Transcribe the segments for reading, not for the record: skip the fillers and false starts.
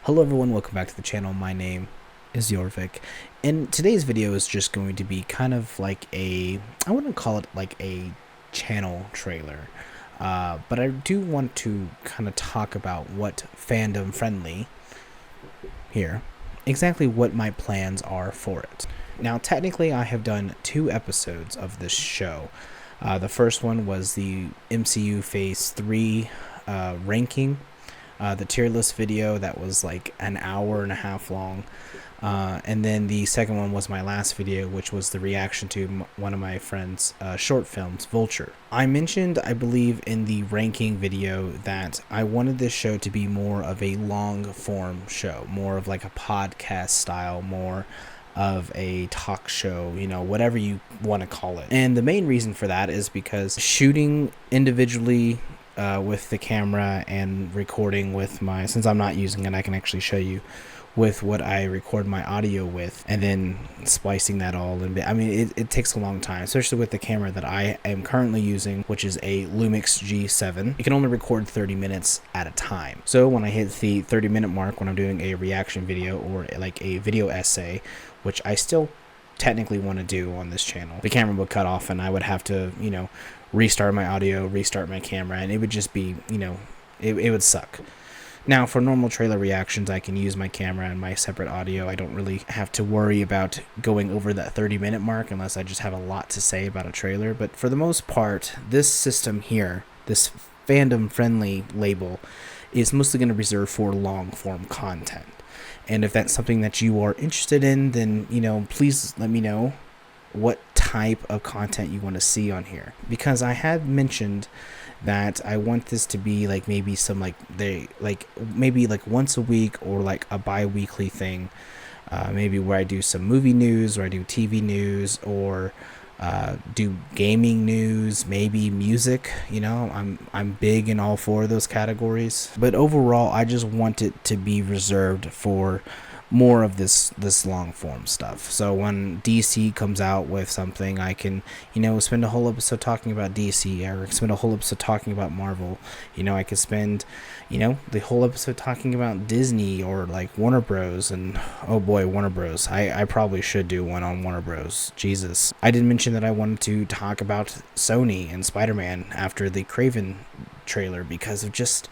Hello everyone, welcome back to the channel. My name is Jorvik, and today's video is just going to be kind of like I wouldn't call it like a channel trailer, but I do want to kind of talk about what fandom friendly here, exactly what my plans are for it. Now, technically, I have done 2 episodes of this show. The first one was the MCU Phase 3 ranking, the tier list video that was like an hour and a half long. And then the second one was my last video, which was the reaction to one of my friend's short films, Vulture. I mentioned, I believe, in the ranking video that I wanted this show to be more of a long form show, more of like a podcast style, more of a talk show, you know, whatever you want to call it. And the main reason for that is because shooting individually with the camera and recording with my, since I'm not using it, I can actually show you with what I record my audio with, and then splicing that all in. I mean, it takes a long time, especially with the camera that I am currently using, which is a Lumix G7. You can only record 30 minutes at a time. So when I hit the 30-minute mark, when I'm doing a reaction video or like a video essay, which I still technically want to do on this channel, the camera would cut off and I would have to, you know, restart my audio, restart my camera, and it would just be, you know, it would suck. Now, for normal trailer reactions, I can use my camera and my separate audio. I don't really have to worry about going over that 30-minute mark unless I just have a lot to say about a trailer. But for the most part, this system here, this fandom-friendly label, is mostly going to reserve for long-form content. And if that's something that you are interested in, then, you know, please let me know what type of content you want to see on here, because I had mentioned that I want this to be like maybe some maybe once a week or like a bi-weekly thing, maybe where I do some movie news or I do TV news or do gaming news, maybe music. You know, I'm big in all 4 of those categories, but overall I just want it to be reserved for more of this long form stuff. So when DC comes out with something, I can, you know, spend a whole episode talking about DC, or spend a whole episode talking about Marvel. You know, I could spend, you know, the whole episode talking about Disney or like Warner Bros. And oh boy, Warner Bros. I probably should do one on Warner Bros. Jesus. I did mention that I wanted to talk about Sony and Spider-Man after the Craven trailer, because of just,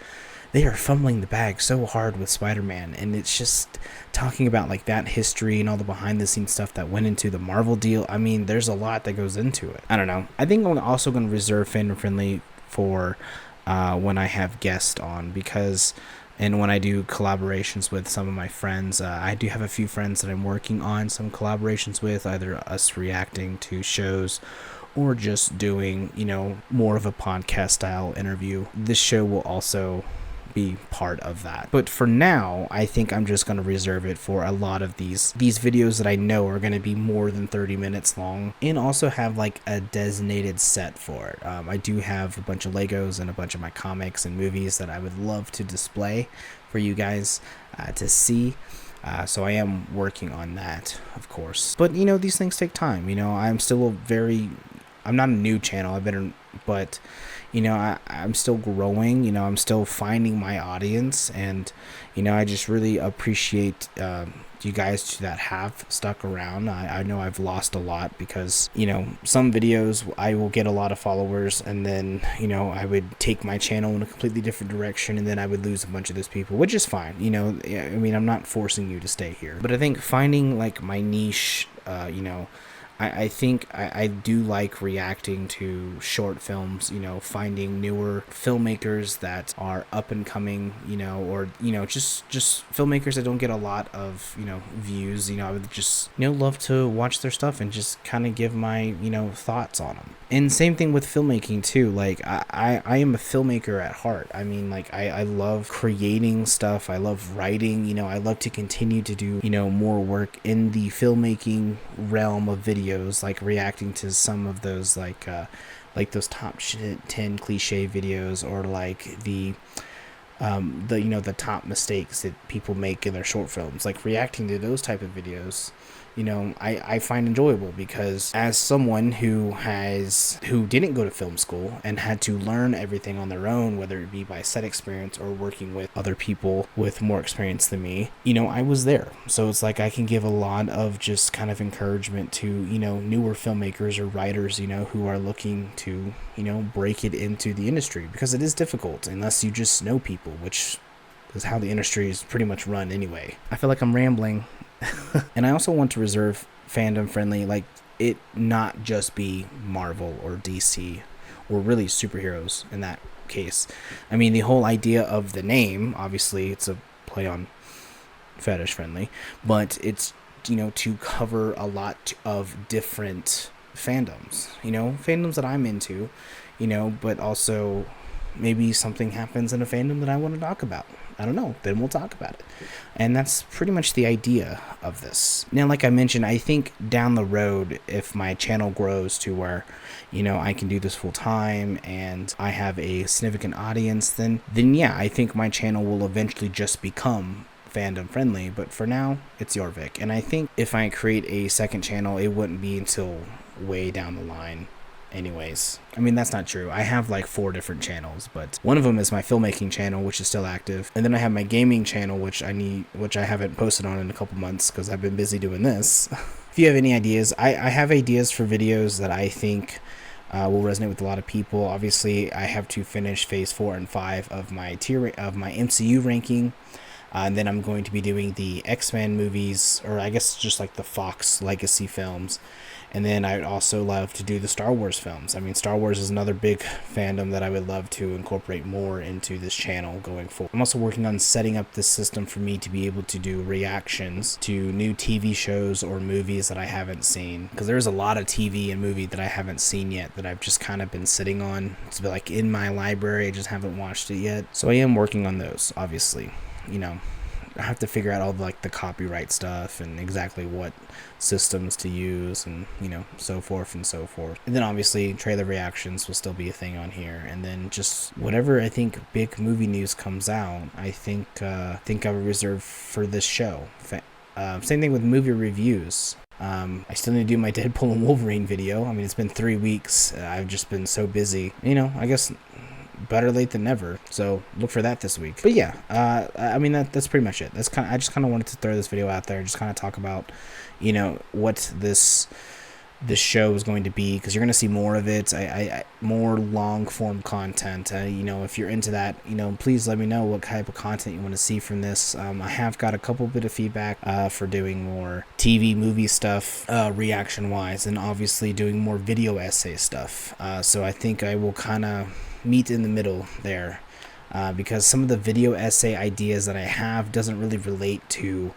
they are fumbling the bag so hard with Spider-Man, and it's just talking about like that history and all the behind the scenes stuff that went into the Marvel deal. I mean, there's a lot that goes into it. I don't know. I think I'm also going to reserve fandom friendly for when I have guests on, because and when I do collaborations with some of my friends, I do have a few friends that I'm working on some collaborations with, either us reacting to shows or just doing, you know, more of a podcast style interview. This show will also be part of that. But for now, I think I'm just going to reserve it for a lot of these videos that I know are going to be more than 30 minutes long, and also have like a designated set for it. I do have a bunch of Legos and a bunch of my comics and movies that I would love to display for you guys to see. So I am working on that, of course. But, you know, these things take time. You know, I'm not a new channel. But you know, I'm still growing. You know, I'm still finding my audience, and you know, I just really appreciate you guys that have stuck around. I know I've lost a lot, because you know, some videos I will get a lot of followers, and then you know, I would take my channel in a completely different direction, and then I would lose a bunch of those people, which is fine. You know, I mean, I'm not forcing you to stay here, but I think finding like my niche, you know, I think I do like reacting to short films, you know, finding newer filmmakers that are up and coming, you know, or, you know, just filmmakers that don't get a lot of, you know, views. You know, I would just, you know, love to watch their stuff and just kind of give my, you know, thoughts on them. And same thing with filmmaking too. Like I am a filmmaker at heart. I mean, like I love creating stuff. I love writing, you know, I love to continue to do, you know, more work in the filmmaking realm of videos, like reacting to some of those like those top 10 cliche videos, or like the the top mistakes that people make in their short films, like reacting to those type of videos. I find enjoyable, because as someone who didn't go to film school and had to learn everything on their own, whether it be by set experience or working with other people with more experience than me, I was there. So it's like I can give a lot of just kind of encouragement to, newer filmmakers or writers, who are looking to, break it into the industry, because it is difficult unless you just know people, which is how the industry is pretty much run anyway. I feel like I'm rambling. And I also want to reserve fandom friendly, like it not just be Marvel or DC or really superheroes in that case. I mean, the whole idea of the name, obviously it's a play on fetish friendly, but it's, to cover a lot of different fandoms, fandoms that I'm into, but also maybe something happens in a fandom that I want to talk about. I don't know, then we'll talk about it. And that's pretty much the idea of this. Now, like I mentioned, I think down the road, if my channel grows to where, I can do this full time and I have a significant audience, then yeah, I think my channel will eventually just become fandom friendly. But for now, it's Jorvik. And I think if I create a second channel, it wouldn't be until way down the line. Anyways, I mean, that's not true. I have like 4 different channels, but one of them is my filmmaking channel, which is still active, and then I have my gaming channel, which I haven't posted on in a couple months because I've been busy doing this. If you have any ideas, I have ideas for videos that I think will resonate with a lot of people. Obviously, I have to finish phase 4 and 5 of my MCU ranking. And then I'm going to be doing the X-Men movies, or I guess just like the Fox legacy films. And then I'd also love to do the Star Wars films. I mean, Star Wars is another big fandom that I would love to incorporate more into this channel going forward. I'm also working on setting up this system for me to be able to do reactions to new TV shows or movies that I haven't seen. Because there's a lot of TV and movie that I haven't seen yet that I've just kind of been sitting on. It's been like in my library, I just haven't watched it yet. So I am working on those, obviously. I have to figure out all the copyright stuff and exactly what systems to use and, so forth and so forth. And then obviously trailer reactions will still be a thing on here. And then just whatever I think big movie news comes out, I think I will reserve for this show. Same thing with movie reviews. I still need to do my Deadpool and Wolverine video. I mean, it's been 3 weeks. I've just been so busy. I guess better late than never, so look for that this week. But yeah, I mean that's pretty much it. I just kind of wanted to throw this video out there, just kind of talk about what this show is going to be, because you're going to see more of it. I more long form content. If you're into that, please let me know what type of content you want to see from this. I have got a couple bit of feedback for doing more TV movie stuff, reaction wise, and obviously doing more video essay stuff. So I think I will kind of meet in the middle there, because some of the video essay ideas that I have doesn't really relate to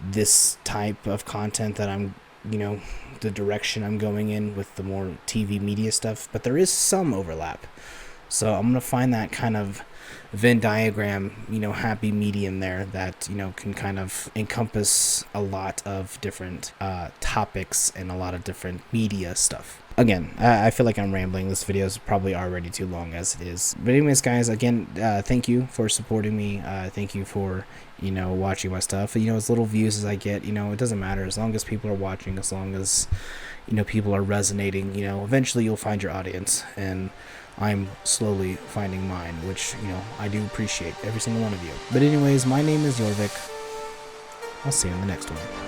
this type of content that I'm, the direction I'm going in with the more TV media stuff, but there is some overlap. So I'm gonna find that kind of Venn diagram, happy medium there that, can kind of encompass a lot of different topics and a lot of different media stuff. Again, I feel like I'm rambling. This video is probably already too long as it is. But anyways, guys, again, thank you for supporting me. Thank you for, watching my stuff. As little views as I get, it doesn't matter. As long as people are watching, as long as, people are resonating, eventually you'll find your audience. And I'm slowly finding mine, which, I do appreciate every single one of you. But anyways, my name is Jorvik. I'll see you in the next one.